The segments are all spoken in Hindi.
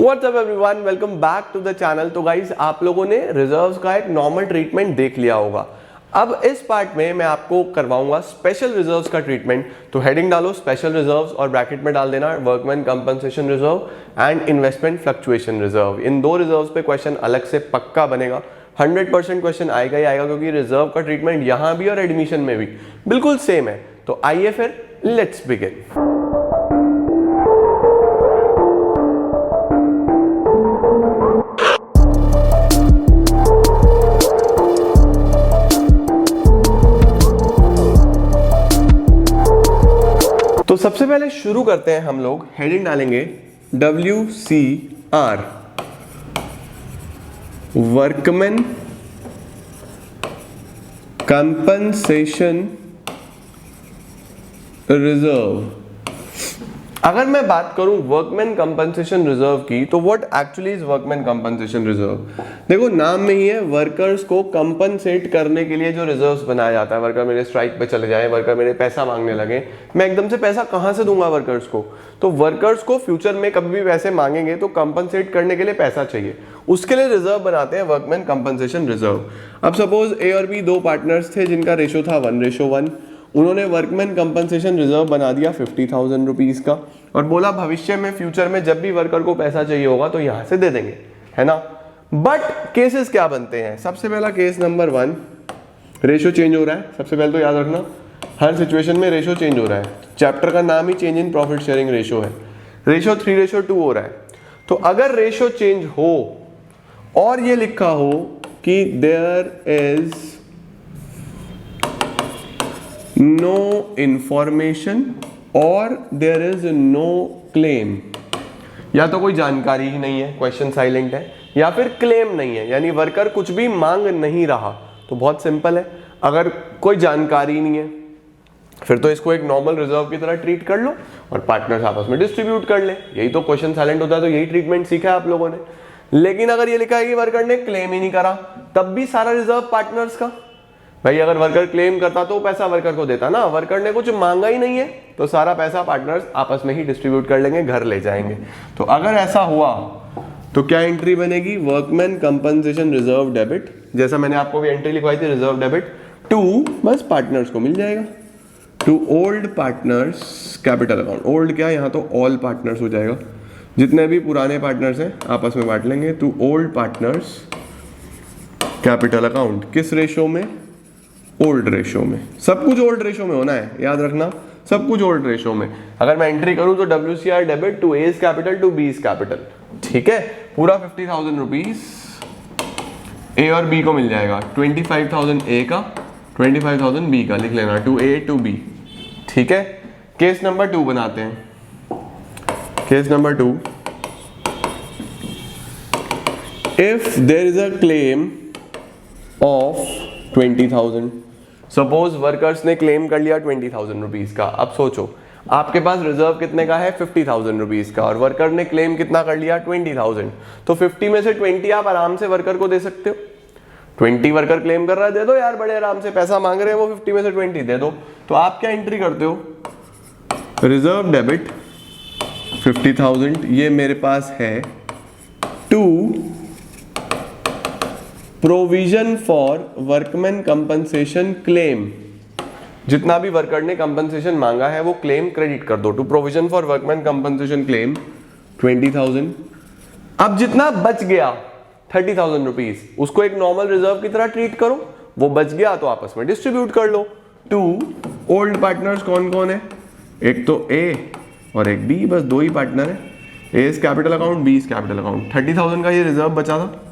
WhatsApp everyone, welcome back to the channel. तो गाइज आप लोगों ने रिजर्व्स का एक नॉर्मल ट्रीटमेंट देख लिया होगा। अब इस पार्ट में मैं आपको करवाऊंगा स्पेशल रिजर्व्स का ट्रीटमेंट। तो हेडिंग डालो स्पेशल रिजर्व्स और ब्रैकेट में डाल देना workman compensation reserve and investment fluctuation reserve. इन दो रिजर्व्स पे क्वेश्चन अलग से पक्का बनेगा। 100% क्वेश्चन आएगा ही आएगा, क्योंकि रिजर्व का ट्रीटमेंट यहां भी और एडमिशन में भी बिल्कुल सेम है। तो आइए फिर लेट्स बिगिन। तो सबसे पहले शुरू करते हैं हम लोग। हेडिंग डालेंगे WCR वर्कमैन कंपनसेशन रिजर्व। अगर मैं बात करूं वर्कमैन कंपनसेशन रिजर्व की, तो what actually is workman compensation reserve? देखो नाम में ही है, वर्कर्स को कंपनसेट करने के लिए जो रिजर्व्स बनाया जाता है। वर्कर मेरे स्ट्राइक पे चले जाए, वर्कर मेरे पैसा मांगने लगे, मैं एकदम से पैसा कहां से दूंगा वर्कर्स को? तो वर्कर्स को फ्यूचर में कभी भी पैसे मांगेंगे तो कंपनसेट करने के लिए पैसा चाहिए, उसके लिए रिजर्व बनाते हैं वर्कमैन कंपनसेशन रिजर्व। अब सपोज ए और बी दो पार्टनर्स थे जिनका रेशो था 1:1। उन्होंने वर्कमैन कंपनसेशन रिजर्व बना दिया 50,000 रुपीज का और बोला भविष्य में फ्यूचर में जब भी वर्कर को पैसा चाहिए होगा तो यहां से दे देंगे, है ना। बट केसेस क्या बनते हैं? सबसे पहला केस नंबर 1, रेशो चेंज हो रहा है। सबसे पहले तो याद रखना हर सिचुएशन में रेशो चेंज हो रहा है। चैप्टर का नाम ही change in profit sharing ratio है। रेशो 3:2 हो रहा है। तो अगर रेशो चेंज हो और ये लिखा हो कि देयर इज नो इंफॉर्मेशन और देयर इज नो क्लेम, या तो कोई जानकारी ही नहीं है, क्वेश्चन साइलेंट है, या फिर क्लेम नहीं है, यानी वर्कर कुछ भी मांग नहीं रहा, तो बहुत सिंपल है। अगर कोई जानकारी नहीं है फिर तो इसको एक नॉर्मल रिजर्व की तरह ट्रीट कर लो और पार्टनर्स आपस में डिस्ट्रीब्यूट कर ले। यही तो क्वेश्चन साइलेंट होता है, तो यही ट्रीटमेंट सीखा है आप लोगों ने। लेकिन अगर ये लिखा है कि वर्कर ने क्लेम ही नहीं करा, तब भी सारा रिजर्व पार्टनर्स का। भाई अगर वर्कर क्लेम करता तो पैसा वर्कर को देता ना, वर्कर ने कुछ मांगा ही नहीं है तो सारा पैसा पार्टनर्स आपस में ही डिस्ट्रीब्यूट कर लेंगे, घर ले जाएंगे। तो अगर ऐसा हुआ तो क्या एंट्री बनेगी? Workman compensation reserve debit. जैसा मैंने आपको भी एंट्री लिखवाई थी, रिजर्व डेबिट टू, बस पार्टनर्स को मिल जाएगा, to old partners capital account. Old क्या, यहाँ तो ऑल पार्टनर्स हो जाएगा, जितने भी पुराने पार्टनर्स हैं आपस में बांट लेंगे। To old partners capital account. किस रेशो में? ओल्ड रेशो में। सब कुछ ओल्ड रेशो में होना है, याद रखना, सब कुछ ओल्ड रेशो में। अगर मैं एंट्री करूं तो WCR debit to A's capital to B's capital, ठीक है। पूरा 50,000 रुपीज A और B को मिल जाएगा। 25,000 A का, 25,000 B का लिख लेना, टू A टू B, ठीक है। केस नंबर 2 बनाते हैं। Case number 2, if there is a claim of 20,000। Suppose workers ने क्लेम कर लिया 20,000 रुपीज का। अब सोचो आपके पास रिजर्व कितने का है? 50,000 रुपीज का, और वर्कर ने क्लेम कितना कर लिया? 20,000। तो 50 में से 20 आप आराम से वर्कर को दे सकते हो। 20 वर्कर क्लेम कर रहा है, दे दो यार, बड़े आराम से पैसा मांग रहे हैं वो, 50 में से 20 दे दो। तो आप क्या एंट्री करते हो? रिजर्व डेबिट 50,000 ये मेरे पास है, to provision for workman compensation claim. जितना भी वर्कर ने कंपनसेशन मांगा है वो क्लेम क्रेडिट कर दो, to provision for workman compensation claim 20,000। अब जितना बच गया 30,000 रुपीज, उसको एक नॉर्मल रिजर्व की तरह ट्रीट करो। वो बच गया तो आपस में डिस्ट्रीब्यूट कर लो। टू ओल्ड पार्टनर्स कौन कौन है? एक तो A और एक B, बस दो ही पार्टनर है। A's capital account, B's capital account. 30,000 का ये रिजर्व बचा था,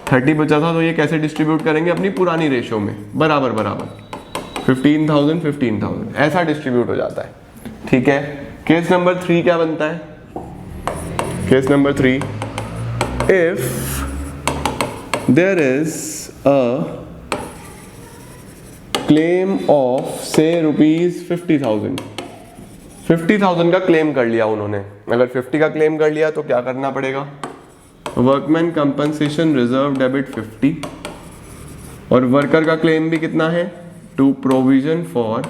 30 बचा था, तो ये कैसे डिस्ट्रीब्यूट करेंगे? अपनी पुरानी रेशो में, बराबर बराबर 15,000 15,000 ऐसा डिस्ट्रीब्यूट हो जाता है, ठीक है। केस नंबर 3 क्या बनता है? Case number 3, if there is a claim of से ₹50,000। 50,000 का क्लेम कर लिया उन्होंने। अगर 50 का क्लेम कर लिया तो क्या करना पड़ेगा? वर्कमैन कंपनसेशन रिजर्व डेबिट 50, और वर्कर का क्लेम भी कितना है? To provision for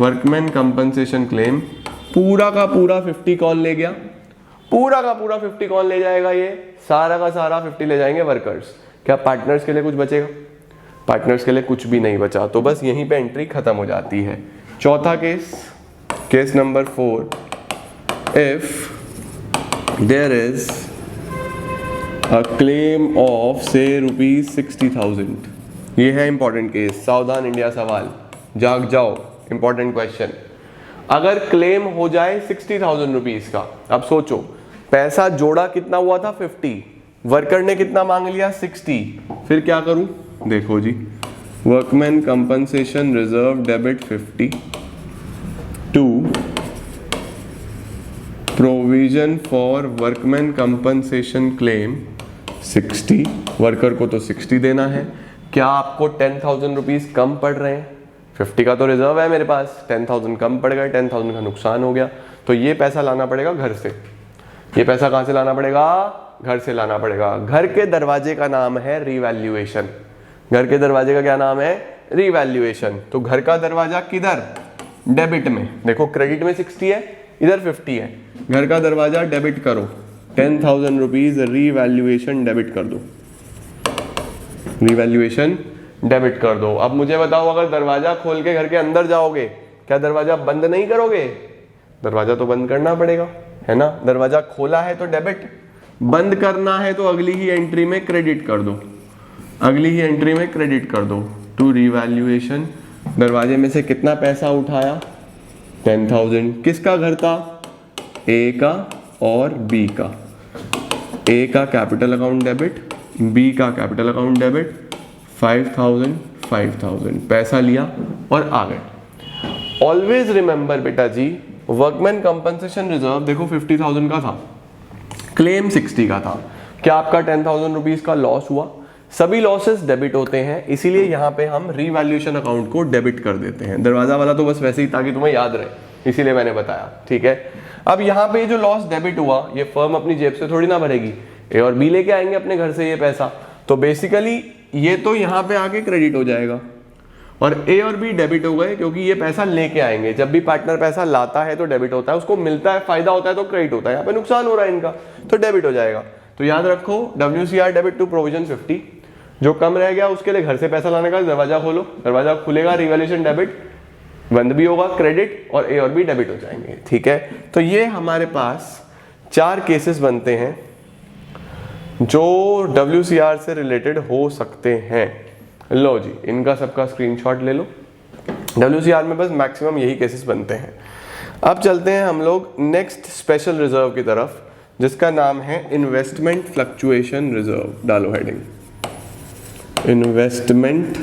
workman compensation claim. पूरा का पूरा 50 कौन ले गया? पूरा का पूरा 50 कौन ले जाएगा? ये सारा का सारा 50 ले जाएंगे वर्कर्स। क्या पार्टनर्स के लिए कुछ बचेगा? पार्टनर्स के लिए कुछ भी नहीं बचा, तो बस यहीं पे एंट्री खत्म हो जाती है। चौथा case, case number 4, if there is a claim of से ₹60,000। ये है इंपॉर्टेंट केस, सावधान इंडिया सवाल, जाग जाओ, इंपॉर्टेंट क्वेश्चन। अगर क्लेम हो जाए 60,000 रुपीज का, अब सोचो पैसा जोड़ा कितना हुआ था? 50, वर्कर ने कितना मांग लिया? 60, फिर क्या करूं? देखो जी, workman compensation reserve debit 50 to provision for workman compensation claim 60, worker को तो 60 देना है। क्या आपको 10,000 रुपीज कम पड़ रहे हैं? 50 का तो रिजर्व है मेरे पास, 10,000 कम पड़ गए, 10,000 का नुकसान हो गया, तो ये पैसा लाना पड़ेगा घर से। ये पैसा कहां से लाना पड़ेगा? घर से लाना पड़ेगा। घर के दरवाजे का नाम है रिवैल्यूएशन। घर के दरवाजे का क्या नाम है? रिवैल्यूएशन। तो घर का दरवाजा किधर? डेबिट में। देखो क्रेडिट में 60 है, इधर 50 है, घर का दरवाजा डेबिट करो, 10,000 रुपीज रिवैल्यूएशन डेबिट कर दो, रिवैल्यूएशन डेबिट कर दो। अब मुझे बताओ, अगर दरवाजा खोल के घर के अंदर जाओगे, क्या दरवाजा बंद नहीं करोगे? दरवाजा तो बंद करना पड़ेगा, है ना? दरवाजा खोला है तो डेबिट, बंद करना है तो अगली ही एंट्री में क्रेडिट कर दो, अगली ही एंट्री में क्रेडिट कर दो टू रिवैल्यूएशन। दरवाजे में से कितना पैसा उठाया? 10,000। किसका घर था? ए का और बी का। ए का कैपिटल अकाउंट डेबिट, बी का कैपिटल अकाउंट डेबिट, 5,000 पैसा लिया और आ गए। ऑलवेज रिमेंबर बेटा जी, वर्कमैन कंपनसेशन रिजर्व देखो 50,000 का था, क्लेम 60 का था। क्या आपका 10,000 रुपीज का लॉस हुआ? सभी लॉसेस डेबिट होते हैं, इसीलिए यहाँ पे हम रिवैल्यूएशन अकाउंट को डेबिट कर देते हैं। दरवाजा वाला तो बस वैसे ही ताकि तुम्हें याद रहे, इसीलिए मैंने बताया, ठीक है। अब यहाँ पे जो लॉस डेबिट हुआ, ये फर्म अपनी जेब से थोड़ी ना भरेगी, ए और बी लेके आएंगे अपने घर से ये पैसा, तो बेसिकली ये तो यहाँ पे आके क्रेडिट हो जाएगा और ए और बी डेबिट हो गए, क्योंकि ये पैसा लेके आएंगे। जब भी पार्टनर पैसा लाता है तो डेबिट होता है, उसको मिलता है, फायदा होता है तो क्रेडिट होता है। यहाँ पे नुकसान हो रहा है इनका, तो डेबिट हो जाएगा। तो याद रखो, WCR डेबिट टू प्रोविजन 50, जो कम रह गया उसके लिए घर से पैसा लाने का, दरवाजा खोलो, दरवाजा खुलेगा, रिवैल्यूएशन डेबिट, बंद भी होगा क्रेडिट, और ए और बी डेबिट हो जाएंगे, ठीक है। तो ये हमारे पास 4 केसेस बनते हैं जो WCR से रिलेटेड हो सकते हैं। लो जी, इनका सबका स्क्रीनशॉट ले लो। WCR में बस मैक्सिमम यही केसेस बनते हैं। अब चलते हैं हम लोग नेक्स्ट स्पेशल रिजर्व की तरफ, जिसका नाम है इन्वेस्टमेंट फ्लक्चुएशन रिजर्व। डालो heading, investment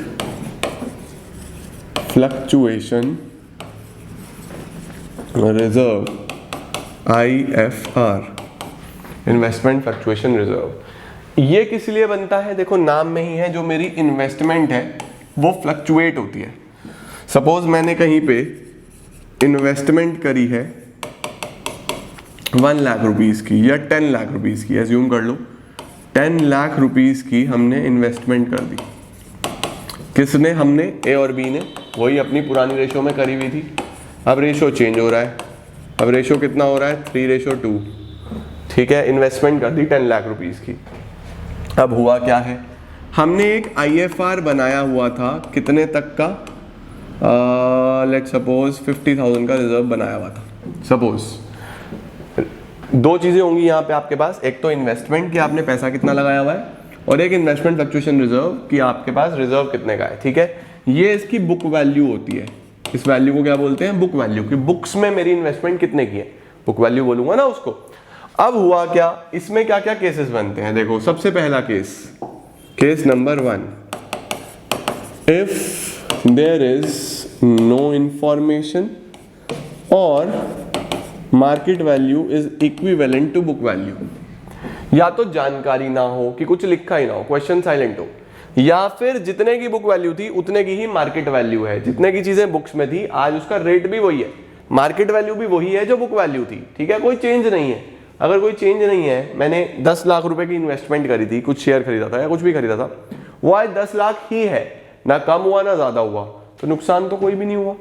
fluctuation reserve, IFR, investment fluctuation reserve. ये किस लिए बनता है? देखो नाम में ही है, जो मेरी इन्वेस्टमेंट है वो फ्लक्चुएट होती है। सपोज मैंने कहीं पे इन्वेस्टमेंट करी है 1 लाख रुपीज की या 10 लाख रुपीज की, एज्यूम कर लो 10 लाख रुपीज की हमने इन्वेस्टमेंट कर दी। किसने? हमने, ए और बी ने, वही अपनी पुरानी रेशो में करी हुई थी। अब रेशो चेंज हो रहा है, अब रेशो कितना हो रहा है? 3:2, ठीक है। इन्वेस्टमेंट कर दी 10 लाख रुपीज की। अब हुआ क्या है, हमने एक IFR बनाया हुआ था, कितने तक का? लेट्स सपोज 50,000 का रिजर्व बनाया हुआ था। सपोज 2 चीजें होंगी यहाँ पे आपके पास, एक तो इन्वेस्टमेंट कि आपने पैसा कितना लगाया हुआ है, और एक इन्वेस्टमेंट फ्लक्चुएशन रिजर्व कि आपके पास रिजर्व कितने का है, ठीक है। ये इसकी बुक वैल्यू होती है। इस वैल्यू को क्या बोलते हैं? Book value. कि बुक्स में मेरी इन्वेस्टमेंट कितने की है, बुक वैल्यू बोलूंगा ना उसको। अब हुआ क्या, इसमें क्या क्या केसेस बनते हैं? देखो सबसे पहला case, case number 1, if there is no information और market value is equivalent to book value. या तो जानकारी ना हो कि कुछ लिखा ही ना हो, क्वेश्चन साइलेंट हो, या फिर जितने की बुक वैल्यू थी उतने की ही मार्केट वैल्यू है। जितने की चीजें बुक्स में थी आज उसका रेट भी वही है, मार्केट वैल्यू भी वही है जो बुक वैल्यू थी, ठीक है। कोई चेंज नहीं है। अगर कोई चेंज नहीं है, मैंने 10 लाख रुपए की इन्वेस्टमेंट करी थी, कुछ शेयर खरीदा था या कुछ भी खरीदा था, वो आज 10 लाख ही है, ना कम हुआ ना ज्यादा हुआ, तो नुकसान तो कोई भी नहीं हुआ।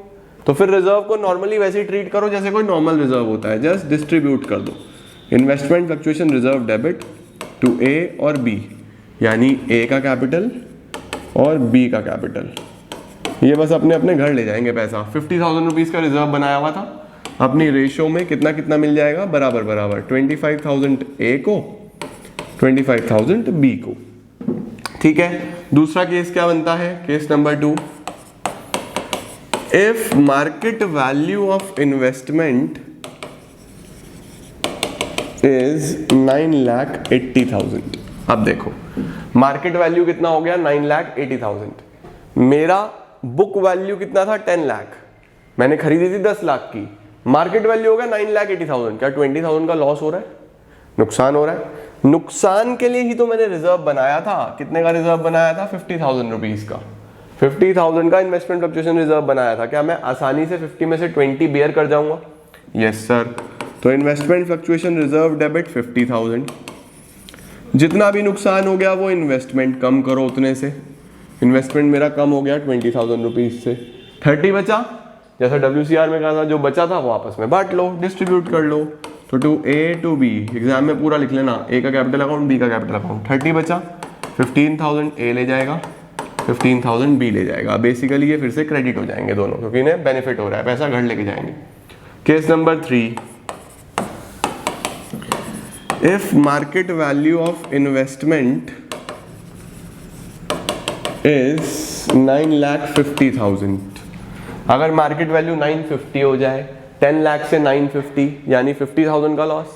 तो फिर रिजर्व को नॉर्मली वैसे ही ट्रीट करो जैसे कोई नॉर्मल रिजर्व होता है, जस्ट डिस्ट्रीब्यूट कर दो। Investment fluctuation reserve debit to A और बी, यानी ए का कैपिटल और बी का कैपिटल। ये बस अपने अपने घर ले जाएंगे पैसा। 50,000 रुपीज़ का रिजर्व बनाया हुआ था, अपनी रेशो में कितना कितना मिल जाएगा, बराबर बराबर 25,000 ए को, 25,000 बी को। ठीक है, दूसरा केस क्या बनता है, case number 2, if market value of investment is 9,80,000। अब देखो मार्केट वैल्यू कितना हो गया, 9,80,000। मेरा बुक वैल्यू कितना था, 10 लाख। मैंने खरीदी थी 10 लाख की, मार्केट वैल्यू हो गया 9,80,000। क्या 20,000 का लॉस हो रहा है, नुकसान हो रहा है? नुकसान के लिए ही तो मैंने रिजर्व बनाया था। कितने का रिजर्व बनाया था, 50,000 रुपीज का। 50,000 का इन्वेस्टमेंट फ्लक्चुएशन रिजर्व बनाया था। क्या मैं आसानी से 50 में से 20 बेयर कर जाऊंगा? Yes sir. तो इन्वेस्टमेंट फ्लक्चुएशन रिजर्व डेबिट 50,000। जितना भी नुकसान हो गया वो इन्वेस्टमेंट कम करो उतने से। इन्वेस्टमेंट मेरा कम हो गया 20,000 रुपीज से, 30 बचा। जैसा WCR में कहा था, जो बचा था वो आपस में बांट लो, डिस्ट्रीब्यूट कर लो। तो to A to B, exam में पूरा लिख लेना, ए का कैपिटल अकाउंट, बी का कैपिटल अकाउंट। 30 बचा, 15,000 ए ले जाएगा, 15,000 बी ले जाएगा। बेसिकली ये फिर से क्रेडिट हो जाएंगे दोनों, क्योंकि इन्हें बेनिफिट हो रहा है, पैसा घर लेके जाएंगे। Case number 3, if market value of investment is 9,50,000। अगर मार्केट वैल्यू 950 हो जाए, 10 लाख से 950 यानी 50,000 का लॉस।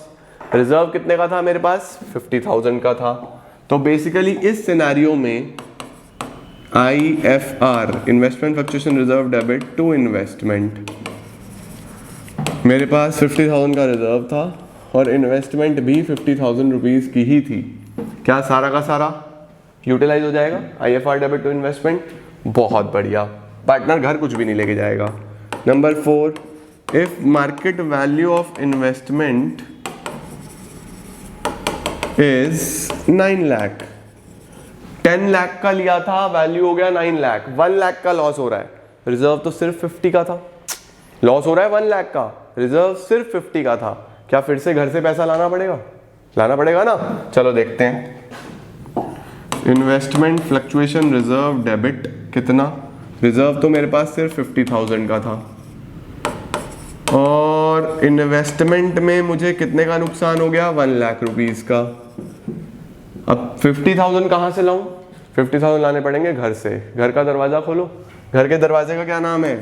रिजर्व कितने का था मेरे पास, 50,000 का था। तो बेसिकली इस सिनेरियो में IFR, investment fluctuation reserve debit to investment, मेरे पास 50,000 का रिजर्व था और इन्वेस्टमेंट भी 50,000 रुपीज की ही थी। क्या सारा का सारा यूटिलाइज हो जाएगा, IFR डेबिट टू इन्वेस्टमेंट? बहुत बढ़िया, पार्टनर घर कुछ भी नहीं लेके जाएगा। Number 4, if market value of investment is 9 lakh, 10 lakh का लिया था, वैल्यू हो गया 9 लाख, 1 लाख का लॉस हो रहा है। रिजर्व तो सिर्फ 50 का था, लॉस हो रहा है 1 लाख का, रिजर्व सिर्फ 50 का था। क्या फिर से घर से पैसा लाना पड़ेगा? लाना पड़ेगा ना। चलो देखते हैं। इन्वेस्टमेंट फ्लक्चुएशन रिजर्व डेबिट कितना, रिजर्व तो मेरे पास सिर्फ 50,000 का था और इन्वेस्टमेंट में मुझे कितने का नुकसान हो गया, 1 लाख रुपीज का। अब 50,000 कहाँ से लाऊं? 50,000 लाने पड़ेंगे घर से। घर का दरवाजा खोलो। घर के दरवाजे का क्या नाम है?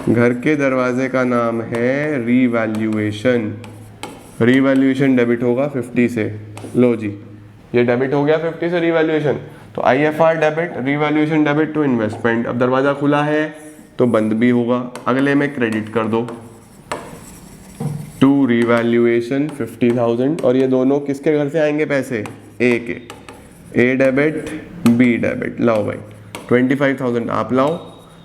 घर के दरवाजे का नाम है रीवैल्यूएशन। रीवैल्यूएशन डेबिट होगा 50 से। लो जी, ये डेबिट हो गया 50 से रीवैल्यूएशन। तो IFR debit, revaluation debit to investment. अब दरवाजा खुला है तो बंद भी होगा, अगले में क्रेडिट कर दो टू रीवैल्यूएशन 50,000। और ये दोनों किसके घर से आएंगे पैसे? ए के। ए डेबिट, बी डेबिट। लाओ भाई, 25,000 आप लाओ,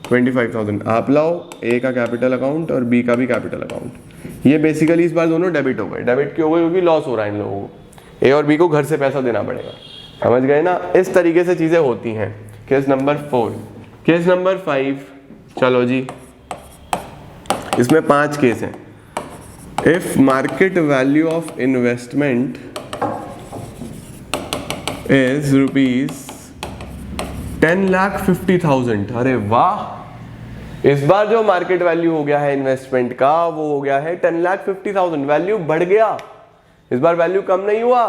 25,000 आप लाओ। ए का कैपिटल अकाउंट और बी का भी कैपिटल अकाउंट। ये बेसिकली इस बार दोनों डेबिट हो गए। डेबिट क्यों हो गए? क्योंकि लॉस हो रहा है इन लोगों को। ए और बी को घर से पैसा देना पड़ेगा। समझ गए ना? इस तरीके से चीजें होती हैं। Case number 4। केस नंबर 5, चलो जी, इसमें 5 केस हैं। If market value of investment is ₹10,50,000। अरे वाह, इस बार जो मार्केट वैल्यू हो गया है इन्वेस्टमेंट का वो हो गया है 10,50,000। वैल्यू बढ़ गया, इस बार वैल्यू कम नहीं हुआ,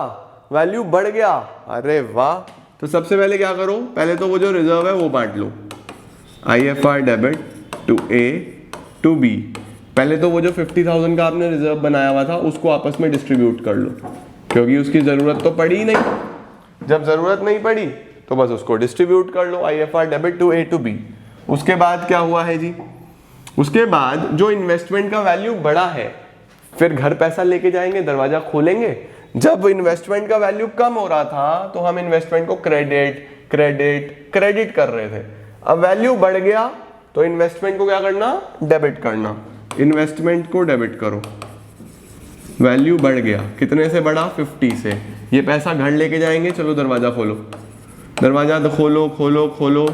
वैल्यू बढ़ गया। अरे वाह। तो सबसे पहले क्या करो, पहले तो वो जो रिजर्व है वो बांट लो। IFR debit to A to B. पहले तो वो जो 50,000 का आपने रिजर्व बनाया हुआ था उसको आपस में डिस्ट्रीब्यूट कर लो, क्योंकि उसकी जरूरत तो पड़ी ही नहीं। जब जरूरत नहीं पड़ी तो बस उसको डिस्ट्रीब्यूट कर लो, IFR debit to A to B. उसके बाद क्या हुआ है जी, उसके बाद जो इन्वेस्टमेंट का वैल्यू बढ़ा है, फिर घर पैसा लेके जाएंगे, दरवाजा खोलेंगे। जब इन्वेस्टमेंट का वैल्यू कम हो रहा था तो हम इन्वेस्टमेंट को क्रेडिट क्रेडिट क्रेडिट कर रहे थे। अब वैल्यू बढ़ गया तो इन्वेस्टमेंट को क्या करना, डेबिट करना। इन्वेस्टमेंट को डेबिट करो, वैल्यू बढ़ गया, कितने से बढ़ा, 50 से। ये पैसा घर लेके जाएंगे, चलो दरवाजा खोलो। दरवाजा खोलो खोलो खोलो,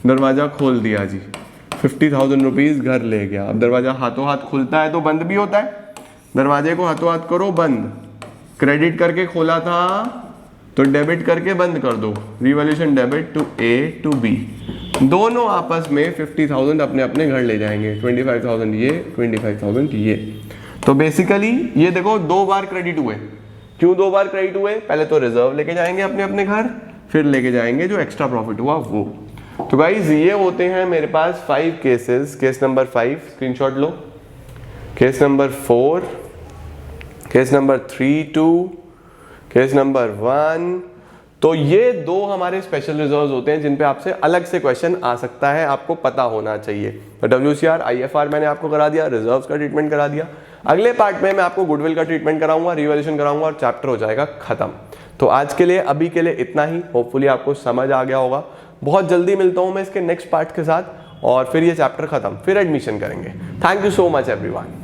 दरवाजा खोल दिया जी, 50,000 रुपीज घर ले गया। अब दरवाजा हाथों हाथ खुलता है तो बंद भी होता है, दरवाजे को हाथों हाथ करो बंद, क्रेडिट करके खोला था तो डेबिट करके बंद कर दो, revolution debit to A to B, दोनों आपस में 50,000 अपने अपने घर ले जाएंगे, 25,000 ये, 25,000 ये। तो बेसिकली ये देखो 2 बार क्रेडिट हुए। क्यों 2 बार क्रेडिट हुए? पहले तो रिजर्व लेके जाएंगे अपने अपने घर, फिर लेके जाएंगे जो एक्स्ट्रा प्रॉफिट हुआ वो। तो गाइज ये होते हैं मेरे पास 5 केसेस। केस नंबर 5 स्क्रीनशॉट लो, case number 4, case number 3-2, case number 1। तो ये 2 हमारे स्पेशल रिजर्व्स होते हैं जिन पे आपसे अलग से क्वेश्चन आ सकता है, आपको पता होना चाहिए। तो WCR, IFR मैंने आपको करा दिया, रिजर्व्स का ट्रीटमेंट करा दिया। अगले पार्ट में मैं आपको गुडविल का ट्रीटमेंट कराऊंगा, रिवॉल्यूशन कराऊंगा और चैप्टर हो जाएगा खत्म। तो आज के लिए, अभी के लिए इतना ही। होपफुली आपको समझ आ गया होगा। बहुत जल्दी मिलता हूं मैं इसके नेक्स्ट पार्ट के साथ और फिर ये चैप्टर खत्म, फिर एडमिशन करेंगे। Thank you so much everyone.